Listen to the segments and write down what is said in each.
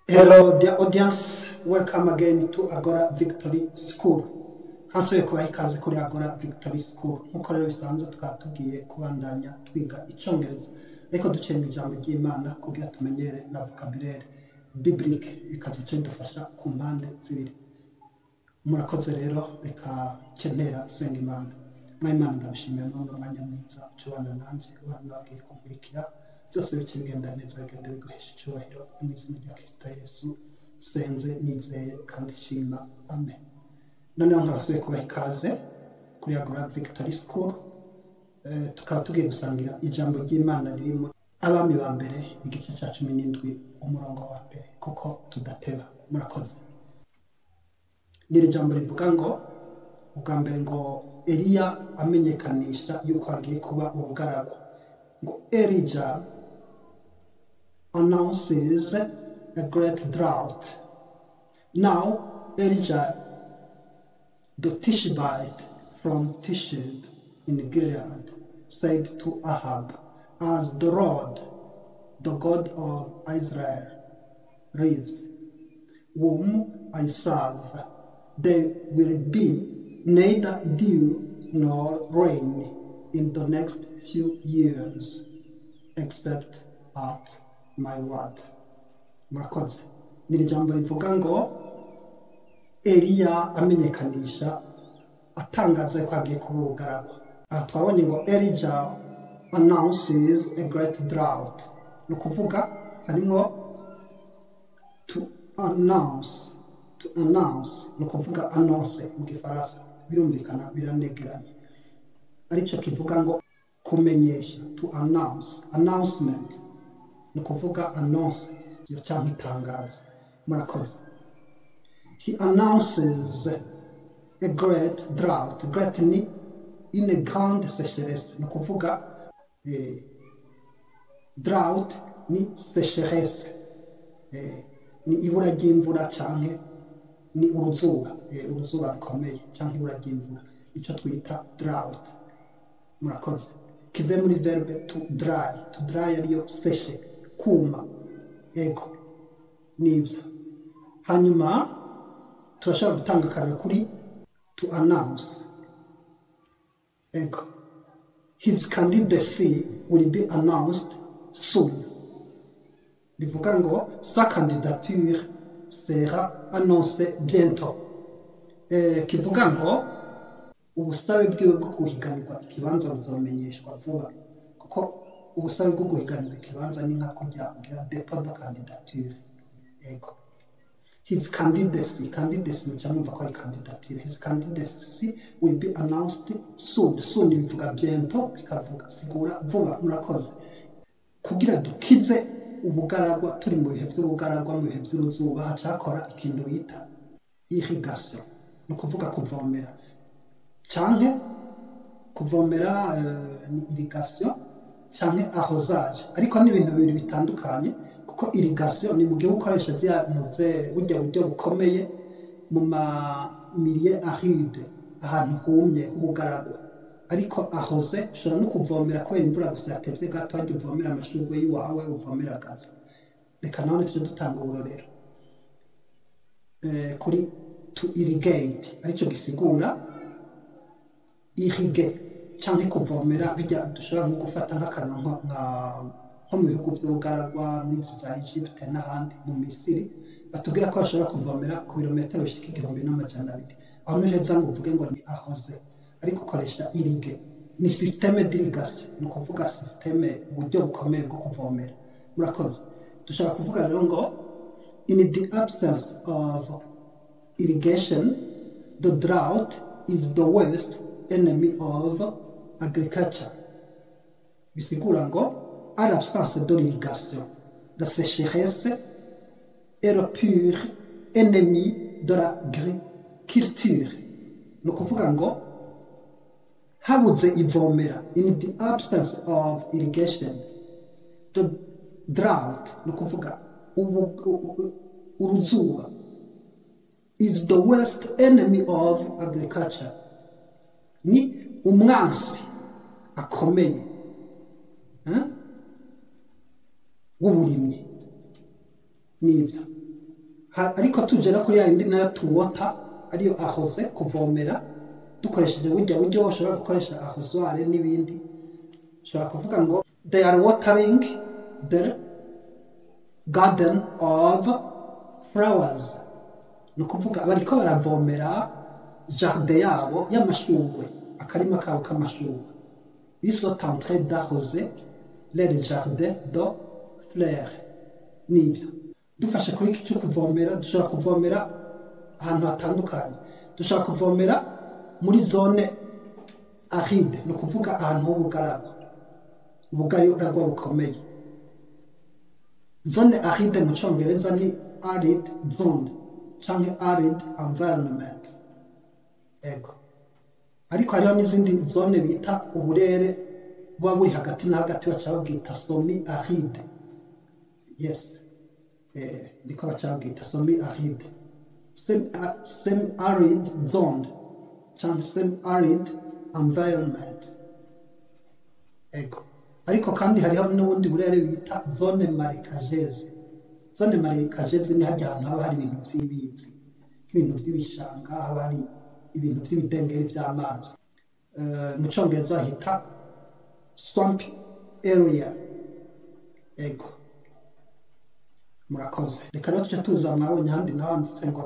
Hello dear audience, welcome again to Agora Victory School. Hanse kubaha ikaze kuri Agora Victory School. Nkuko rero bisanzwe twatugiye kubandanya twiga icyongereza. Ariko duciye mu ijambo ry'Imana kugira tumenyere na vocabulaire biblique ikazice dufasha ku mpande zibiri. Murakoze rero reka kentera senga Imana. Imana ndabishimiye muri uno mwanya mwiza tubana nanje wanagiye kunkurikira. Byose bice bigenda neza bigenda biguhesha icyubahiro mu izina rya Kristo Yesu senze nizeye kandi shima amen. Noneho nkabasuye kubaha ikaze kuri Agora Victory School. Tukaba tugiye gusangira ijambo ry'Imana ririmo Abami ba mbere igice cya 17 umurongo wa mbere kuko tudateba. Murakoze. Ni ijambo rivuga ngo ubwa mbere ngo Eliya amenyekanisha yuko hagiye kuba ubugaragwa. Ngo Elijah announces a great drought. Now Elijah the Tishbite from Tishbe in Gilead said to Ahab, as the Lord, the God of Israel, lives, whom I serve, there will be neither dew nor rain in the next few years, except at my word. Murakoze. Ni ijambo rivuga ngo Eliya amenyekanisha atangaza ko agiye kuba ubugaragwa. Aha twabonye ngo Elijah announces a great drought. No kuvuga harimo to announce no kuvuga annonce mu gifaransa birumvikana biranegeranye. Aricyo kivuga ngo kumenyesha, to announce, announcement no kuvuga annonce yo cyangwa itangazo. Murakoze. He announces a great drought. Great ni une grande sécheresse. No kuvuga drought ni sécheresse. Ni ibura ry'imvura cyangwa ni uruzuba rukomeye cyangwa ibura ry'imvura. Icyo twita drought. Murakoze. Kive muri verbe to dry. To dry ariyo sécher, kuma. Ego. Nibyo. Hanyuma turashobora gutanga akarere kuri to announce. Ego. His candidacy will be announced soon. Rivuga ngo sa candidature sera annoncée bientôt. Kivuga ngo ubusabe bwiwe bwo kuhiganirwa ikibanza buzamenyeshwa vuba. Kuko ubusabe bwo guhiganirwa ikibanza ni nka kujya ugira dépôt de candidature. Ego. His candidacy mchamumva ko ari candidature. His candidacy will be announced soon. Soon bivuga bientôt bikavuga sigura vuba. Murakoze. Kugira dukize ubugaragwa turi mu bihe by'ubugaragwa mu bihe by'uruzuba hacakora ikintu bita irrigation. No kuvuga kuvomera. Canke kuvomera ni irrigation canke arrosage. Ariko ni ibintu bibiri bitandukanye kuko irrigation ni mu gihe ukoresha byanuze burya buryo bukomeye mu ma milieu aride ahantu humye ubugaragwa. Ariko arrose ushobora no kuvomera kubera imvura gusa yatevye gato ajya uvomera amashurwe yiwawe uvomera gazo. Reka nawe tujye dutanga uburorero kuri to irrigate aricyo gisigura irriguer cyangwa kuvomera bijya dushobora nko gufata nk'akantu nko mu bihugu by'ubugaragwa muri za Egypt n'ahandi mu Misiri batubwira ko bashobora kuvomera ku birometero bishika 1200. Aho nije zangu uvuge ngo ni arrose ariko ukoresha irriguer. Ni systeme d'irrigation. No kuvuga systeme uburyo bukomeye bwo kuvomera. Murakoze. Dushaka kuvuga rero ngo in the absence of irrigation, the drought is the worst enemy of agriculture. Bisigura ngo à l'absence de l'irrigation, la sécheresse est le pur ennemi de l'agriculture. No kuvuga ngo habuze ivomera, in the absence of irrigation, the drought, no kuvuga uruzuba, is the worst enemy of agriculture. Ni umwansi akomeye w'uburimyi. Nibyo. ariko tuje no kuri yindi nayo to water ariyo arrose kuvomera dukoresheje buryo ushobora gukoresha arrosoir n'ibindi ushobora kuvuga ngo they are watering the garden of flowers no kuvuga bariko baravomera jardin yabo y'amashurwe akarima kabo k'amashurwe ils sont en train d'arroser le jardin de fleurs nivyo dufashe kuri iki cyo kuvomera dushobora kuvomera ahantu hatandukanye dushobora kuvomera muri zone aride no kuvuga ahantu h'ubugaragwa bukomeye zone aride mu cyongereza ni arid zone cyangwa arid environment ego ariko hariho n'izindi zone bita uburere buba buri hagati na hagati bacabwita semi aride yes niko bacabwita semi aride semi arid zone cyangwa semi arid environment ego ariko kandi hariho n'ubundi burere bita zone marécageuse zone marécageuse ni hajya ahantu haba hari ibintu by'ibizi ibintu by'ibishanga haba hari ibintu by'ibidengeri by'amazi mu cyongereza hita swamp area ego murakoze reka rero tujya tuza mwabonye ahandi nahanditse ngo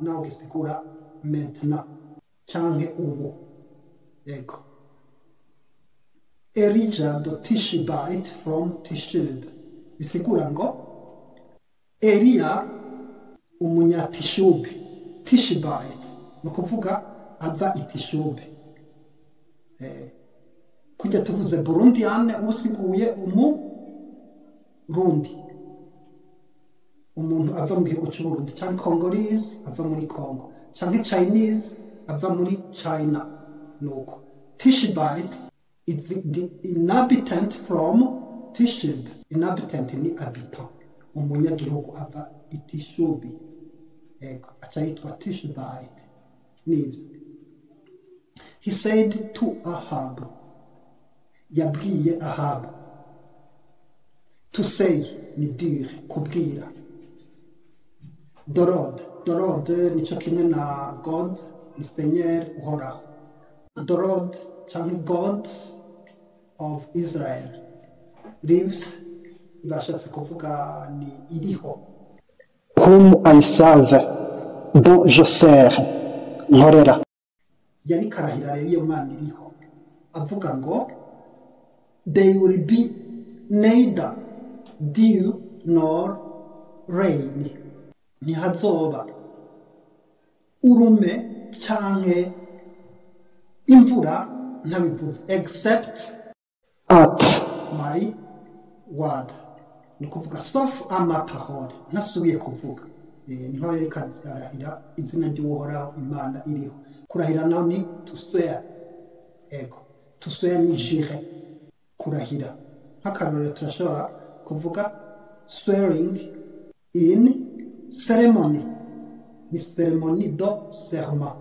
now gisigura maintenant canke ubu ego Elijah do Tishbite from Tishub bisigura ngo Elia umunyatishubi Tishbite no kuvuga ava itishubi kujya tuvuze Burundiane usiguye Rundi umuntu ava mu gihugu cy'u Burundi cyangwa Congolese ava muri Congo cyangwa Chinese ava muri China nuko Tishbite it's the inhabitant from Tishub inhabitant ni habitant umunyagihugu ava itishubi ego acha yitwa Tishbite nivyo he said to Ahab yabwiye Ahab to say ni dire kubwira Dorod nico kimwe na God ni Seigneur uhoraho Dorod cyangwa God of Israel lives bashatse kuvuga ni iriho whom I serve dont je sers nkorera yari karahira rero iyo Mana iriho avuga ngo they will be neither dew nor rain ntihazoba urume canke imvura ntabivuze except at my word ni kuvuga sauf à ma parole nasubiye kuvuga ni nkaho yari karahira izina ry'uhoraho Imana iriho kurahira naho ni to swear ego to swear ni jure kurahira nk'akarorero turashobora kuvuga swearing in ceremony ni ceremony do serment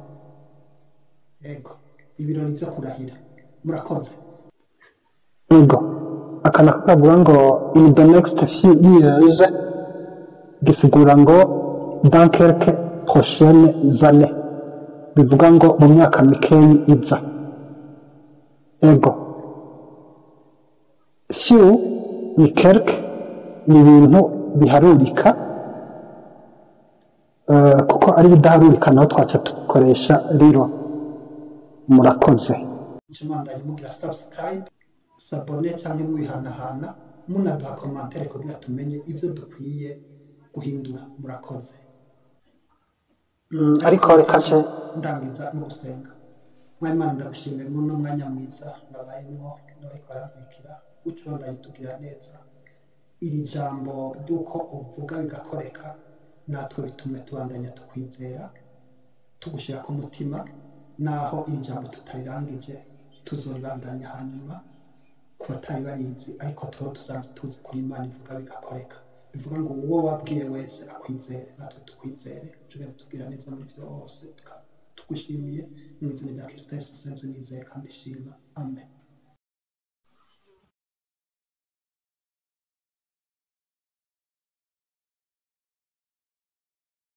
ego ibirori byo kurahira murakoze ego akana kavuga ngo in the next few years gisigura ngo dans quelques prochaines années bivuga ngo mu myaka mikeyi iza ego few ni quelque ni ibintu biharurika kuko ari bidaharurika naho twaca dukoresha rero murakoze Chimanda mugira subscribe sabone cyangwa mwihanahana munaduha commentaire kugira tumenye ivyo dukwiye guhindura murakoze ariko reka nje ndangiza no gusenga Mwimana ndagushimiye muno mwanya mwiza nabayemo nariko arakwikira uco ndayitugira neza iri jambo ryuko uvuga bigakoreka natwe bitume tubandanya tukwizera tugushira ku mutima naho iri jambo tutarirangije tuzoribandanya hanyuma ku batari barizi ariko tuho dusanzwe tuzi kuri Imana ivuga bigakoreka bivuga ngo uwo wabwiye wese akwizere natwe tukwizere tugira neza muri byose tugushimiye mu izina rya Kristo Yesu senze nizeye kandi shima amen.